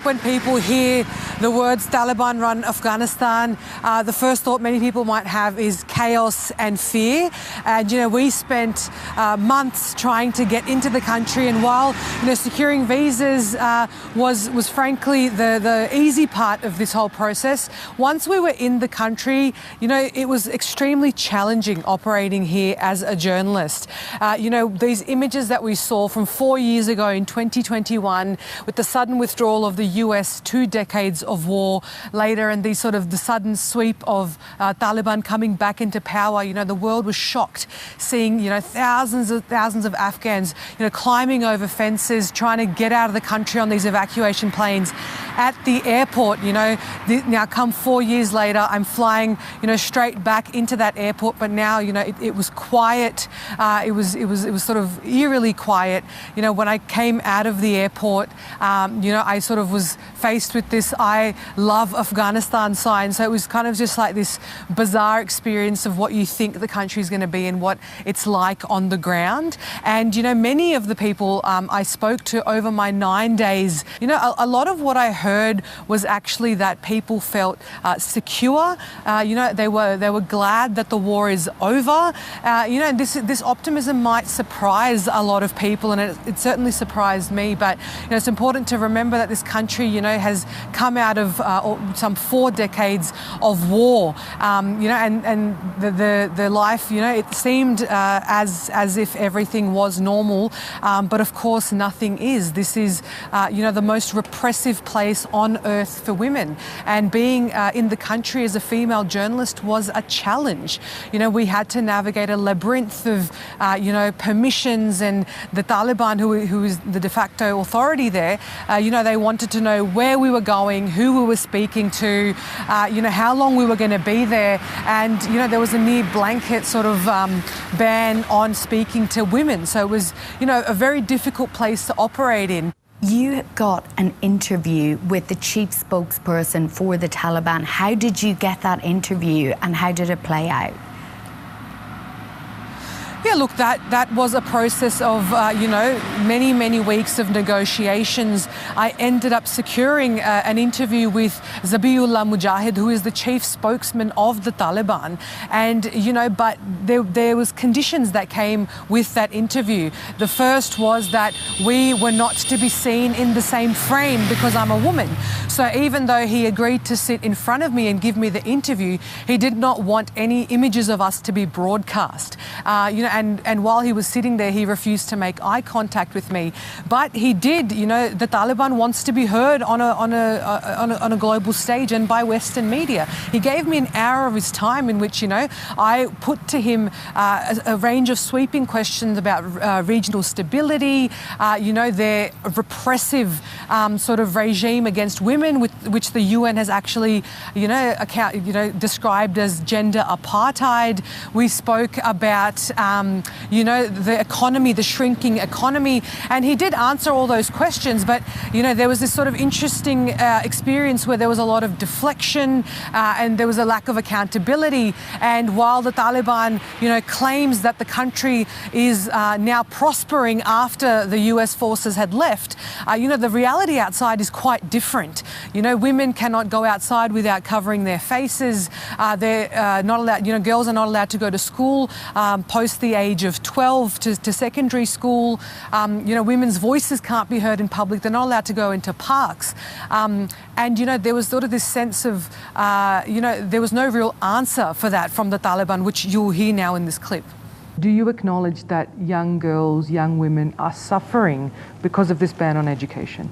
When people hear the words Taliban-run Afghanistan, the first thought many people might have is chaos and fear. And, we spent months trying to get into the country, and while, securing visas was frankly the easy part of this whole process, once we were in the country, it was extremely challenging operating here as a journalist. These images that we saw from 4 years ago in 2021 with the sudden withdrawal of the US, 2 decades of war later, and the sudden sweep of Taliban coming back into power, the world was shocked seeing, thousands of Afghans, climbing over fences, trying to get out of the country on these evacuation planes at the airport. Now come 4 years later, I'm flying, straight back into that airport, but now, it was quiet. It was sort of eerily quiet. When I came out of the airport, I sort of was faced with this "I love Afghanistan" sign. So it was kind of just like this bizarre experience of what you think the country is going to be and what it's like on the ground. And, many of the people I spoke to over my 9 days, a lot of what I heard was actually that people felt secure. They were glad that the war is over. This optimism might surprise a lot of people, and it certainly surprised me. But it's important to remember that this country, has come out of some 4 decades of war, and the life, it seemed as if everything was normal, but of course nothing is. This is, the most repressive place on earth for women, and being in the country as a female journalist was a challenge. We had to navigate a labyrinth of, permissions, and the Taliban, who is the de facto authority there, they wanted to know where we were going, who we were speaking to, how long we were going to be there, and there was a near blanket sort of ban on speaking to women. So it was, a very difficult place to operate in. You got an interview with the chief spokesperson for the Taliban. How did you get that interview, and how did it play out? Yeah, look, that was a process of, many weeks of negotiations. I ended up securing an interview with Zabihullah Mujahid, who is the chief spokesman of the Taliban. And, but there was conditions that came with that interview. The first was that we were not to be seen in the same frame because I'm a woman. So even though he agreed to sit in front of me and give me the interview, he did not want any images of us to be broadcast. And while he was sitting there, he refused to make eye contact with me. But he did. The Taliban wants to be heard on a global stage and by Western media. He gave me an hour of his time in which, I put to him a range of sweeping questions about regional stability, their repressive sort of regime against women, which the UN has actually, described as gender apartheid. We spoke about the economy, the shrinking economy. And he did answer all those questions, but, there was this sort of interesting experience where there was a lot of deflection and there was a lack of accountability. And while the Taliban, claims that the country is now prospering after the US forces had left, the reality outside is quite different. Women cannot go outside without covering their faces. They're not allowed, girls are not allowed to go to school post the age of 12 to secondary school. Women's voices can't be heard in public. They're not allowed to go into parks. And, there was sort of this sense of, there was no real answer for that from the Taliban, which you'll hear now in this clip. Do you acknowledge that young girls, young women are suffering because of this ban on education?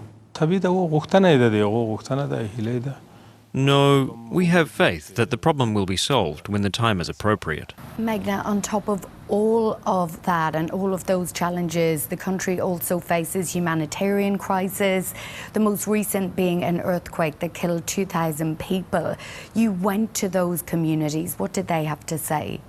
No, we have faith that the problem will be solved when the time is appropriate. Meghna, on top of all of that and all of those challenges, the country also faces humanitarian crisis, the most recent being an earthquake that killed 2,000 people. You went to those communities. What did they have to say?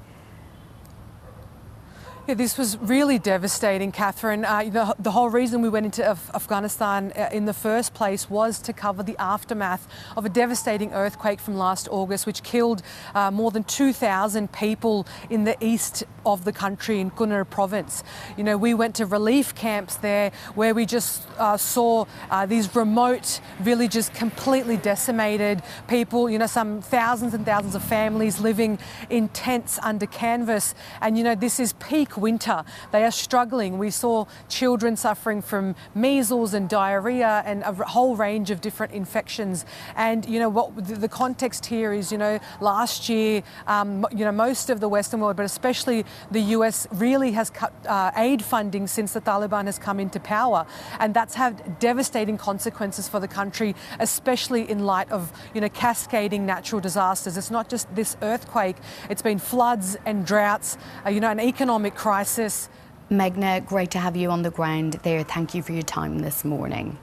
Yeah, this was really devastating, Catherine. The whole reason we went into Afghanistan in the first place was to cover the aftermath of a devastating earthquake from last August, which killed more than 2,000 people in the east of the country in Kunar province. You know, we went to relief camps there where we just saw these remote villages completely decimated. People, you know, some thousands and thousands of families living in tents under canvas. And, you know, this is peak winter. They are struggling. We saw children suffering from measles and diarrhea and a whole range of different infections. And, you know, what the context here is, you know, last year, you know, most of the Western world, but especially the US, really has cut aid funding since the Taliban has come into power. And that's had devastating consequences for the country, especially in light of, you know, cascading natural disasters. It's not just this earthquake, it's been floods and droughts, you know, an economic crisis. Meghna, great to have you on the ground there. Thank you for your time this morning.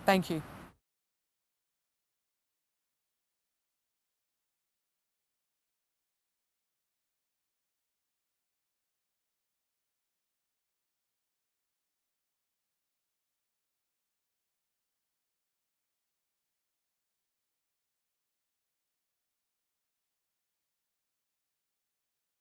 Thank you.